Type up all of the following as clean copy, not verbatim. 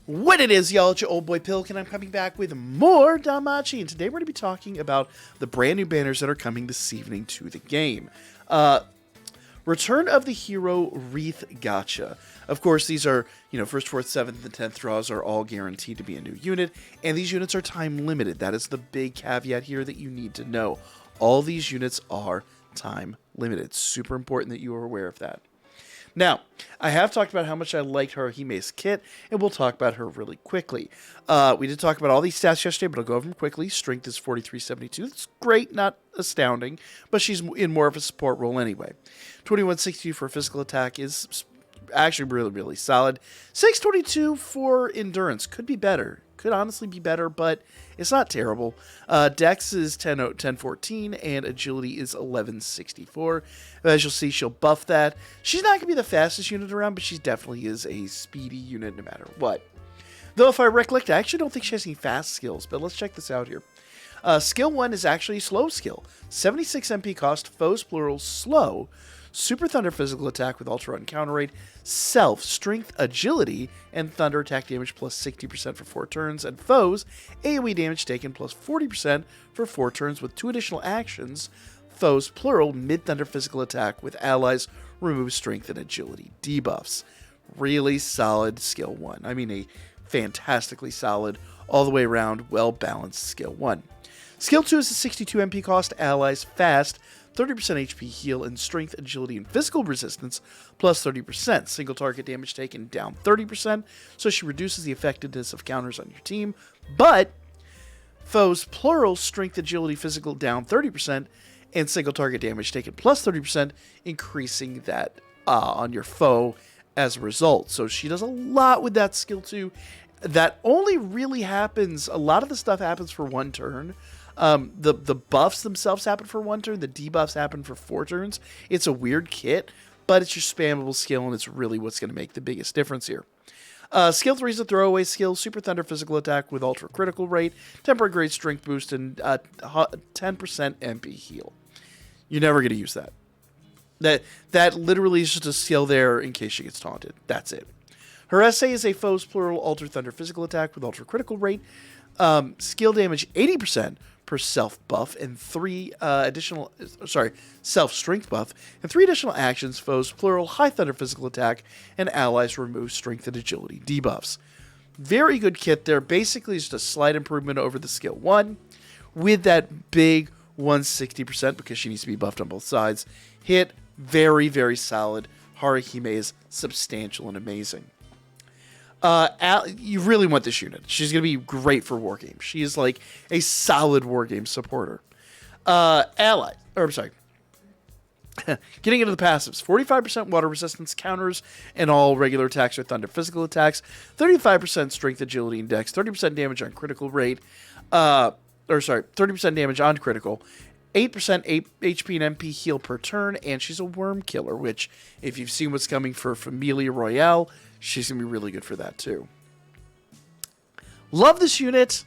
What it is, y'all, it's your old boy Pilk, and I'm coming back with more Danmachi, and today we're going to be talking about the brand new banners that are coming this evening to the game. Return of the Hero Wreath Gacha. Of course, these are, 1st, 4th, 7th, and 10th draws are all guaranteed to be a new unit, and these units are time limited. That is the big caveat here that you need to know. All these units are time limited. It's super important that you are aware of that. Now, I have talked about how much I liked Haruhime's kit, and we'll talk about her really quickly. We did talk about all these stats yesterday, but I'll go over them quickly. Strength is 4372. That's great, not astounding, but she's in more of a support role anyway. 2162 for physical attack is actually really, really solid. 622 for endurance. Could be better. Could honestly be better, but it's not terrible. Dex is 1014, and agility is 1164. As you'll see, she'll buff that. She's not going to be the fastest unit around, but she definitely is a speedy unit no matter what. Though, if I recollect, I actually don't think she has any fast skills, but let's check this out here. Skill 1 is actually a slow skill. 76 MP cost, foes plural, slow. Super Thunder physical attack with Ultra Run counter rate, Self, Strength, Agility, and Thunder attack damage plus 60% for 4 turns, and foes, AoE damage taken plus 40% for 4 turns with 2 additional actions, foes, plural, mid-thunder physical attack with allies, remove Strength and Agility debuffs. Really solid skill 1. I mean, a fantastically solid, all the way around, well-balanced skill 1. Skill 2 is a 62 MP cost, allies, fast, 30% HP heal, and strength, agility, and physical resistance, plus 30%. Single target damage taken down 30%, so she reduces the effectiveness of counters on your team. But foes, plural, strength, agility, physical down 30%, and single target damage taken plus 30%, increasing that on your foe as a result. So she does a lot with that skill 2. That only really happens, a lot of the stuff happens for 1 turn. The buffs themselves happen for 1 turn. The debuffs happen for 4 turns. It's a weird kit, but it's your spammable skill, and it's really what's going to make the biggest difference here. Skill 3 is a throwaway skill. Super Thunder physical attack with ultra critical rate, temporary grade strength boost, and 10% MP heal. You're never going to use that. That literally is just a skill there in case she gets taunted. That's it. Her essay is a foes plural ultra thunder physical attack with ultra critical rate. Skill damage 80% per self buff and 3 self strength buff and 3 additional actions, foes plural high thunder physical attack, and allies remove strength and agility debuffs. Very good kit there. Basically just a slight improvement over the skill 1 with that big 160% because she needs to be buffed on both sides. Hit very, very solid. Haruhime is substantial and amazing. You really want this unit. She's going to be great for wargames. She is like a solid wargame supporter. Getting into the passives. 45% water resistance counters and all regular attacks or thunder physical attacks. 35% strength, agility, and dex. 30% damage on critical rate. 30% damage on critical. 8% HP and MP heal per turn, and she's a worm killer, which, if you've seen what's coming for Familia Royale, she's going to be really good for that, too. Love this unit.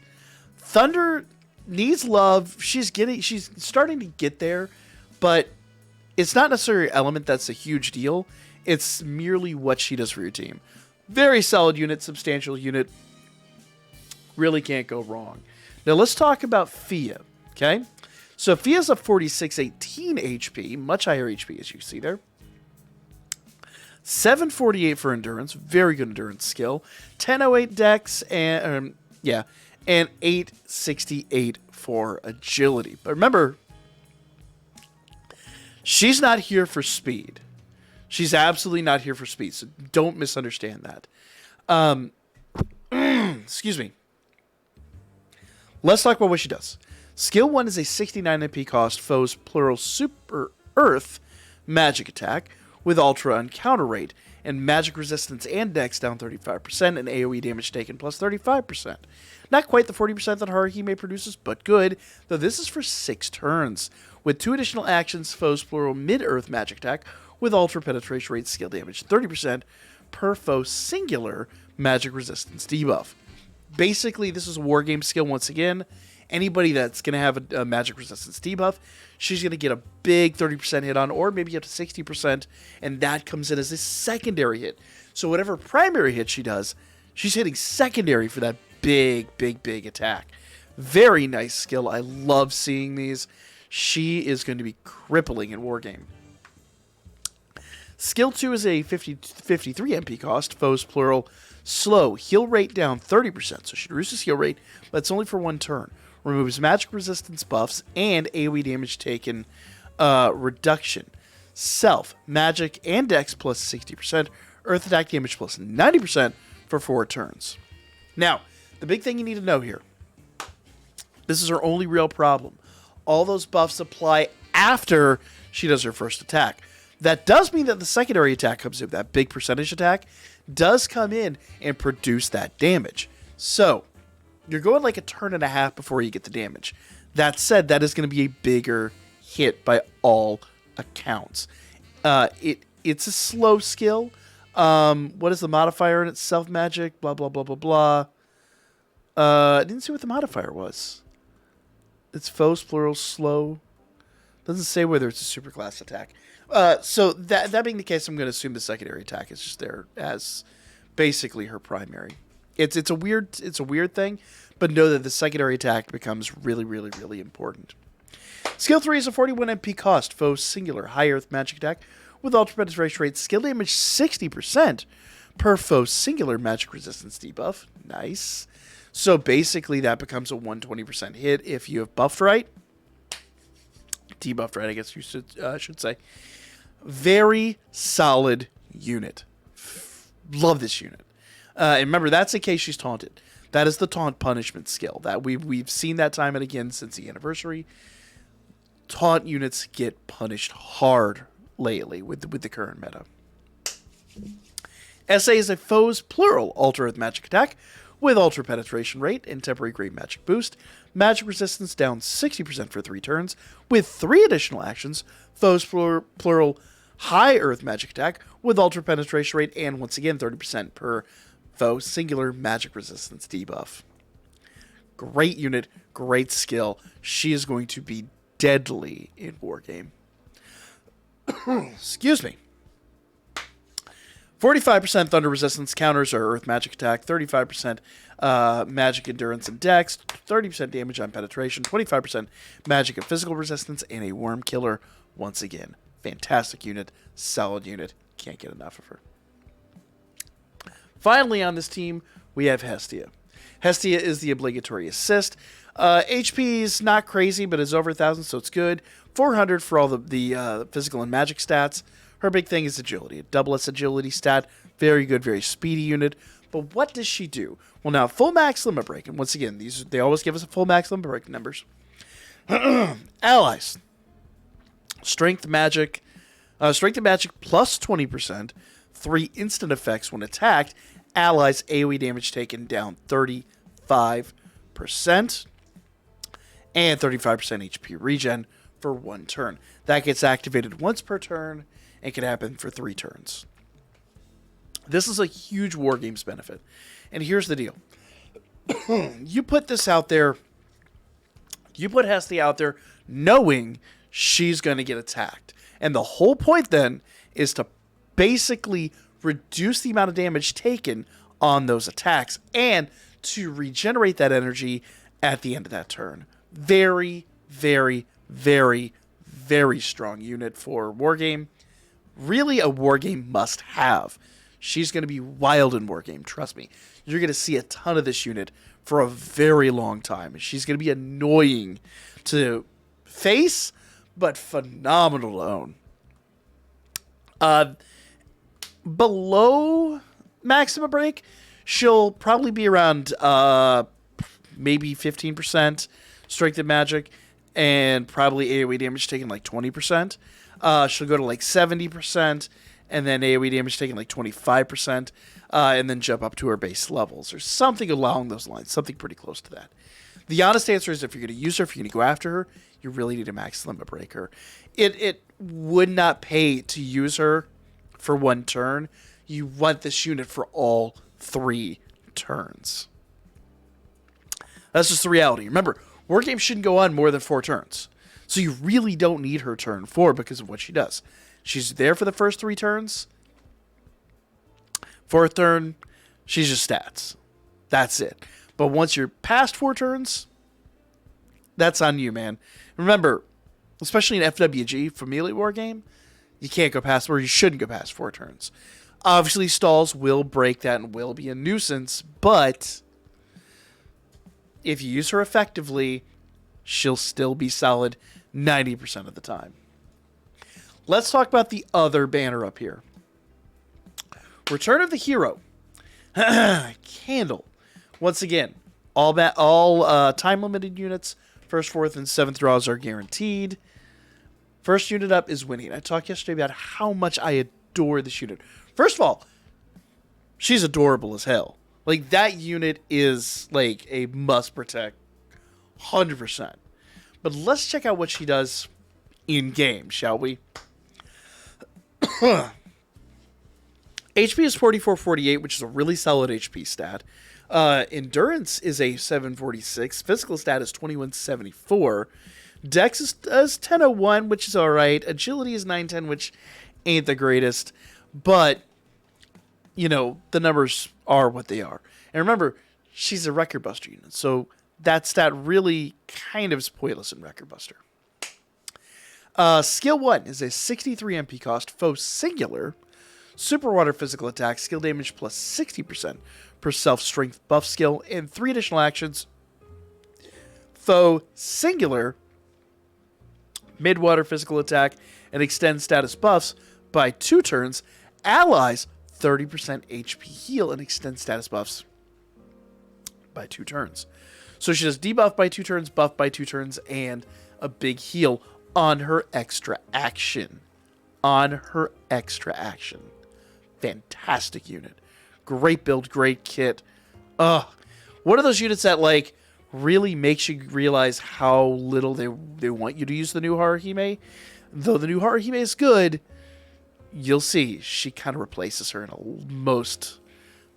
Thunder needs love. She's starting to get there, but it's not necessarily an element that's a huge deal. It's merely what she does for your team. Very solid unit, substantial unit. Really can't go wrong. Now, let's talk about Fia, okay? So Fia's a 4618 HP, much higher HP as you see there. 748 for endurance, very good endurance skill. 1008 dex and 868 for agility. But remember, she's not here for speed. She's absolutely not here for speed, so don't misunderstand that. Excuse me. Let's talk about what she does. Skill 1 is a 69 MP cost, foes plural super earth magic attack with ultra and counter rate, and magic resistance and dex down 35%, and AoE damage taken plus 35%. Not quite the 40% that Haruhime produces, but good, though this is for 6 turns. With 2 additional actions, foes plural mid-earth magic attack with ultra penetration rate, skill damage 30% per foe singular magic resistance debuff. Basically, this is a wargame skill once again. Anybody that's going to have a magic resistance debuff, she's going to get a big 30% hit on, or maybe up to 60%, and that comes in as a secondary hit. So whatever primary hit she does, She's hitting secondary for that big, big, big attack. Very nice skill. I love seeing these. She is going to be crippling in Wargame. Skill 2 is a 53 MP cost, foes plural, slow, heal rate down 30%, so she reduces heal rate, but it's only for 1 turn. Removes magic resistance buffs and AoE damage taken reduction. Self, magic, and dex plus 60%, earth attack damage plus 90% for 4 turns. Now, the big thing you need to know here, this is her only real problem. All those buffs apply after she does her first attack. That does mean that the secondary attack comes in, that big percentage attack, does come in and produce that damage. So, you're going like a turn and a half before you get the damage. That said, that is going to be a bigger hit by all accounts. It's a slow skill. What is the modifier in it? Self magic, blah, blah, blah, blah, blah. I didn't see what the modifier was. It's foes, plural, slow. Doesn't say whether it's a superclass attack. So that being the case, I'm going to assume the secondary attack is just there as basically her primary. It's a weird thing, but know that the secondary attack becomes really, really, really important. Skill 3 is a 41 MP cost, foe singular, high earth magic attack with ultra penetration rate, skill damage 60% per foe singular magic resistance debuff. Nice. So basically that becomes a 120% hit if you have buffed right. Debuffed right, I guess you should say. Very solid unit. Love this unit. And remember, that's in case she's taunted. That is the taunt punishment skill. That we've seen that time and again since the anniversary. Taunt units get punished hard lately with the current meta. SA is a foe's plural ultra earth magic attack with ultra penetration rate and temporary great magic boost. Magic resistance down 60% for 3 turns with 3 additional actions. Foe's plural high earth magic attack with ultra penetration rate and once again 30% per foe singular magic resistance debuff. Great unit, great skill. She is going to be deadly in Wargame. Excuse me. 45% thunder resistance counters are earth magic attack, 35% magic endurance and dex, 30% damage on penetration, 25% magic and physical resistance, and a worm killer. Once again, fantastic unit, solid unit. Can't get enough of her. Finally on this team, we have Hestia. Hestia is the obligatory assist. HP is not crazy, but it's over 1,000, so it's good. 400 for all the physical and magic stats. Her big thing is agility. A double S agility stat. Very good, very speedy unit. But what does she do? Well, now, full max limit break. And once again, they always give us a full max limit break numbers. Allies. Strength and magic plus 20%. 3 instant effects when attacked. Allies AoE damage taken down 35%. And 35% HP regen for 1 turn. That gets activated once per turn. It can happen for 3 turns. This is a huge Wargames benefit. And here's the deal. You put this out there. You put Hestia out there knowing she's going to get attacked. And the whole point then is to basically reduce the amount of damage taken on those attacks and to regenerate that energy at the end of that turn. Very, very, very, very strong unit for Wargame. Really a Wargame must-have. She's going to be wild in Wargame, trust me. You're going to see a ton of this unit for a very long time. She's going to be annoying to face, but phenomenal to own. Below maximum break, she'll probably be around maybe 15% strength and magic, and probably AoE damage taken like 20%. She'll go to like 70%, and then AoE damage taken like 25%, and then jump up to her base levels, or something along those lines, something pretty close to that. The honest answer is if you're going to use her, if you're going to go after her, you really need a max limit break her. It would not pay to use her for 1 turn. You want this unit for all 3 turns. That's just the reality. Remember, Wargame shouldn't go on more than 4 turns. So you really don't need her turn 4 because of what she does. She's there for the first 3 turns. 4th turn, She's just stats. That's it. But once you're past 4 turns, that's on you, man. Remember, especially in FWG, Familia War game, you can't go past, or you shouldn't go past 4 turns. Obviously, stalls will break that and will be a nuisance, but if you use her effectively, she'll still be solid 90% of the time. Let's talk about the other banner up here. Return of the Hero. Candle. Once again, all time-limited units, 1st, 4th, and 7th draws are guaranteed. First unit up is winning. I talked yesterday about how much I adore this unit. First of all, she's adorable as hell. Like, that unit is, like, a must-protect. 100%. But let's check out what she does in-game, shall we? HP is 4448, which is a really solid HP stat. Endurance is a 746. Physical stat is 2174. Dex is 1001, which is alright. Agility is 910, which ain't the greatest. But, you know, the numbers are what they are. And remember, she's a Record Buster unit, so that stat really kind of is pointless in Record Buster. Skill 1 is a 63 MP cost, foe singular, super water physical attack, skill damage plus 60% per self-strength buff skill, and 3 additional actions. Foe singular, mid-water physical attack, and extend status buffs by 2 turns. Allies, 30% HP heal and extend status buffs by 2 turns. So she does debuff by 2 turns, buff by 2 turns, and a big heal on her extra action. Fantastic unit. Great build, great kit. One of those units that, like, really makes you realize how little they want you to use the new Haruhime. Though the new Haruhime is good, you'll see she kind of replaces her in most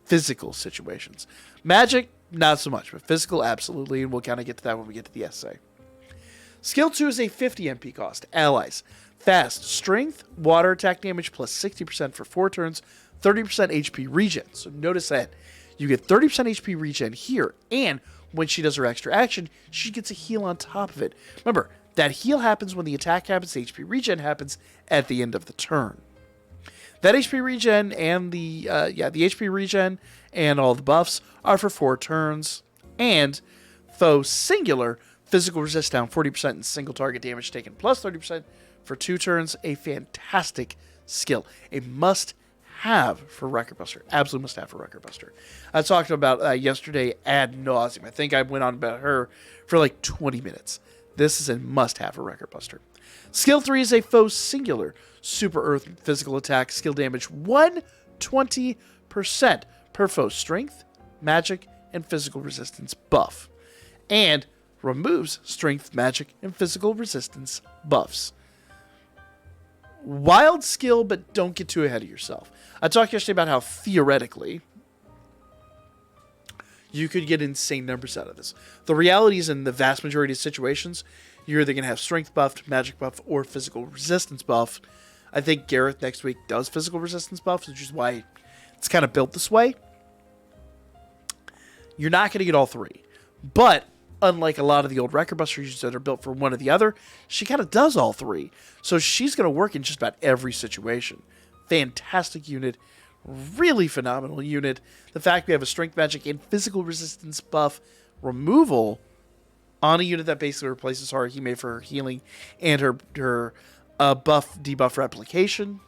physical situations. Magic, not so much, but physical, absolutely, and we'll kind of get to that when we get to the essay. Skill 2 is a 50 MP cost. Allies. Fast. Strength, water attack damage plus 60% for 4 turns, 30% HP regen. So notice that you get 30% HP regen here, and when she does her extra action, she gets a heal on top of it. Remember, that heal happens when the attack happens, the HP regen happens at the end of the turn. That HP regen and the HP regen and all the buffs are for 4 turns, and foe singular, physical resist down 40% and single target damage taken plus 30% for 2 turns. A fantastic skill. A must-have for Record Buster. Absolute must-have for Record Buster. I talked about yesterday ad nauseum. I think I went on about her for like 20 minutes. This is a must-have for Record Buster. Skill 3 is a foe singular. Super Earth physical attack. Skill damage 120% per foe strength, magic, and physical resistance buff. And removes strength, magic, and physical resistance buffs. Wild skill, but don't get too ahead of yourself. I talked yesterday about how theoretically you could get insane numbers out of this. The reality is, in the vast majority of situations, you're either going to have strength buffed, magic buff, or physical resistance buff. I think Gareth next week does physical resistance buffs, which is why it's kind of built this way. You're not going to get all 3. But unlike a lot of the old Record Busters that are built for one or the other, she kind of does all 3. So she's going to work in just about every situation. Fantastic unit. Really phenomenal unit. The fact we have a strength, magic, and physical resistance buff removal on a unit that basically replaces Haruhime for her healing and her buff debuff replication.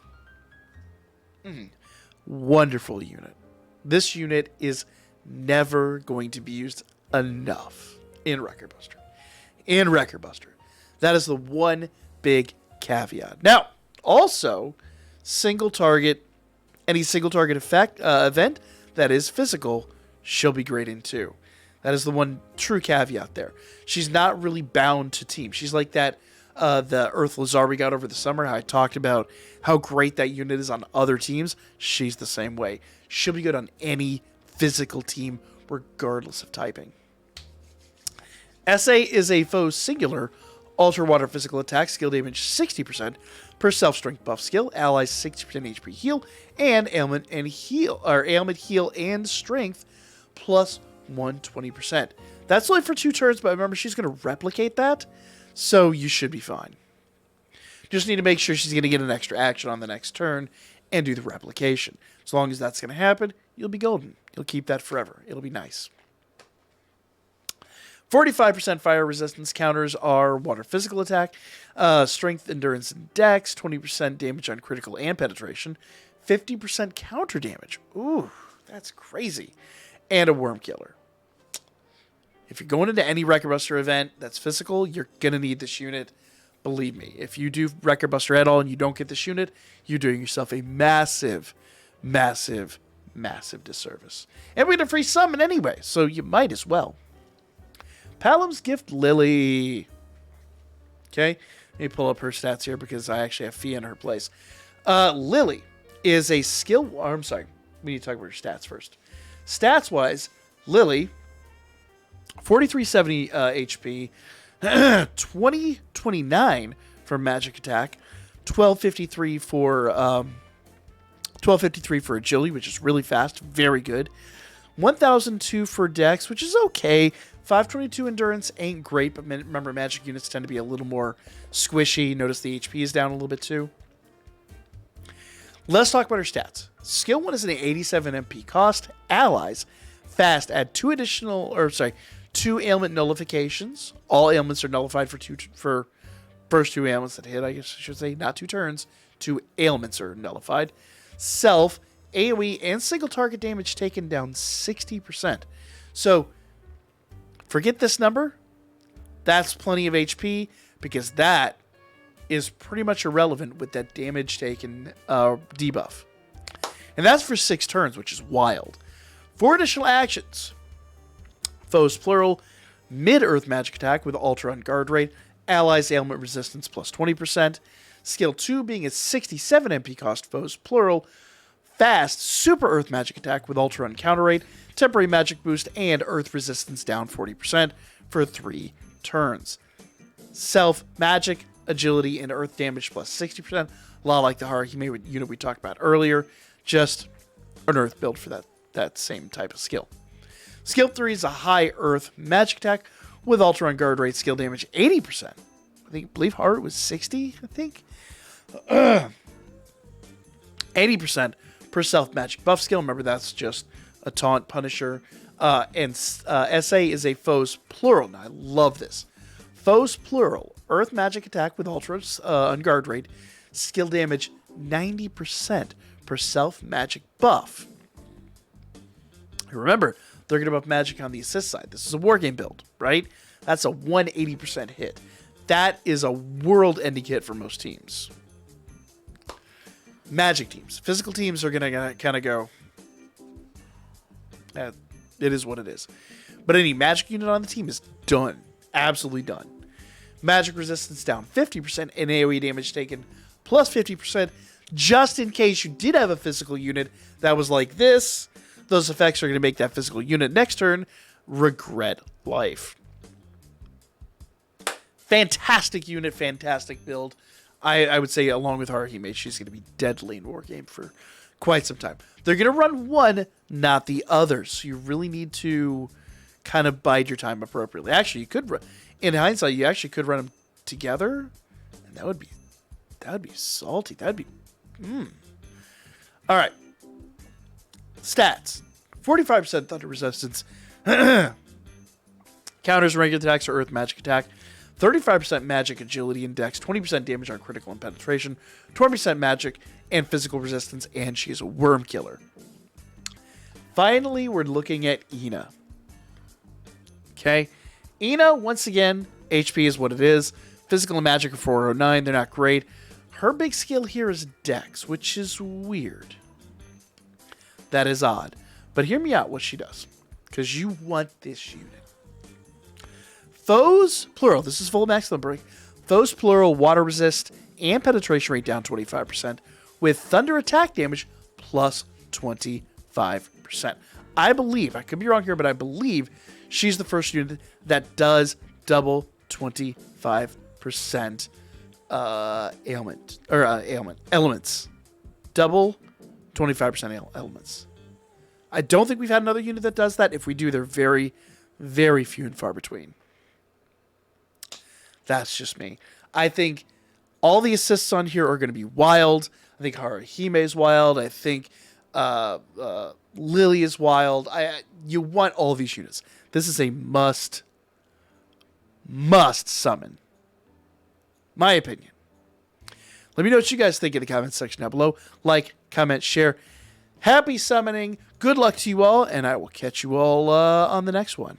Wonderful unit. This unit is never going to be used enough in Record Buster. That is the one big caveat. Now, also, any single target event that is physical, she'll be great in too. That is the one true caveat there. She's not really bound to team. She's like that, the Earth Lazar we got over the summer. How I talked about how great that unit is on other teams. She's the same way. She'll be good on any physical team, regardless of typing. SA is a foe singular, Ultra Water Physical Attack, skill damage 60% per self-strength buff skill, allies 60% HP heal, and ailment heal and strength plus 120%. That's only for 2 turns, but remember she's going to replicate that, so you should be fine. Just need to make sure she's going to get an extra action on the next turn and do the replication. As long as that's going to happen, you'll be golden. You'll keep that forever. It'll be nice. 45% fire resistance counters are water physical attack, strength, endurance, and dex, 20% damage on critical and penetration, 50% counter damage. Ooh, that's crazy. And a worm killer. If you're going into any Record Buster event that's physical, you're going to need this unit. Believe me, if you do Record Buster at all and you don't get this unit, you're doing yourself a massive, massive, massive disservice. And we're going to free summon anyway, so you might as well. Palam's Gift Lily. Okay, let me pull up her stats here because I actually have Fia in her place. Lily is a skill... Oh, I'm sorry, we need to talk about her stats first. Stats-wise, Lily, 4370 HP, 2029 for magic attack, 1253 for agility, which is really fast, very good. 1002 for dex, which is okay. 522 endurance ain't great, but remember magic units tend to be a little more squishy. Notice the HP is down a little bit too. Let's talk about her stats. Skill 1 is an 87 MP cost. Allies, fast, add 2 ailment nullifications. All ailments are nullified for first 2 ailments that hit, I guess I should say, not 2 turns. 2 ailments are nullified. Self, AoE, and single target damage taken down 60%. So, forget this number. That's plenty of HP because that is pretty much irrelevant with that damage taken debuff. And that's for 6 turns, which is wild. 4 additional actions. Foes plural, mid-earth magic attack with ultra on guard rate, allies ailment resistance plus 20%. Skill 2 being a 67 MP cost, foes plural, fast super earth magic attack with ultra on counter rate, temporary magic boost, and earth resistance down 40% for 3 turns. Self, magic, agility, and earth damage plus 60%. A lot like the Haruhime unit we talked about earlier. Just an earth build for that same type of skill. Skill 3 is a high earth magic attack with ultra on guard rate, skill damage 80%. I believe Haru was 60, I think. 80% per self magic buff skill. Remember, that's just a taunt punisher. And SA is a foes plural. Now, I love this. Foes plural, earth magic attack with ultra on guard rate, skill damage 90% per self magic buff. Remember, they're going to buff magic on the assist side. This is a wargame build, right? That's a 180% hit. That is a world-ending hit for most teams. Magic teams. Physical teams are going to kind of go, it is what it is. But any magic unit on the team is done. Absolutely done. Magic resistance down 50% and AoE damage taken plus 50%. Just in case you did have a physical unit that was like this, those effects are going to make that physical unit next turn regret life. Fantastic unit, fantastic build. I would say along with Haruhime, she's going to be deadly in Wargame for quite some time. They're going to run one, not the other. So you really need to kind of bide your time appropriately. Actually, you could run, in hindsight, you actually could run them together, and that would be salty. That'd be All right. Stats. 45% thunder resistance. Counters regular attacks or earth magic attack. 35% magic agility and dex. 20% damage on critical and penetration. 20% magic and physical resistance. And she is a worm killer. Finally, we're looking at Ina. Okay. Ina, once again, HP is what it is. Physical and magic are 409. They're not great. Her big skill here is dex, which is weird. That is odd. But hear me out what she does, because you want this unit. Foes, plural, this is full maximum break. Foes, plural, water resist and penetration rate down 25%, with thunder attack damage plus 25%. I believe, I could be wrong here, but I believe she's the first unit that does double 25% elements. Double 25% elements. I don't think we've had another unit that does that. If we do, they're very, very few and far between. That's just me. I think all the assists on here are going to be wild. I think Haruhime is wild. I think Lily is wild. You want all these units. This is a must summon. My opinion. Let me know what you guys think in the comments section down below. Like, comment, share. Happy summoning. Good luck to you all, and I will catch you all on the next one.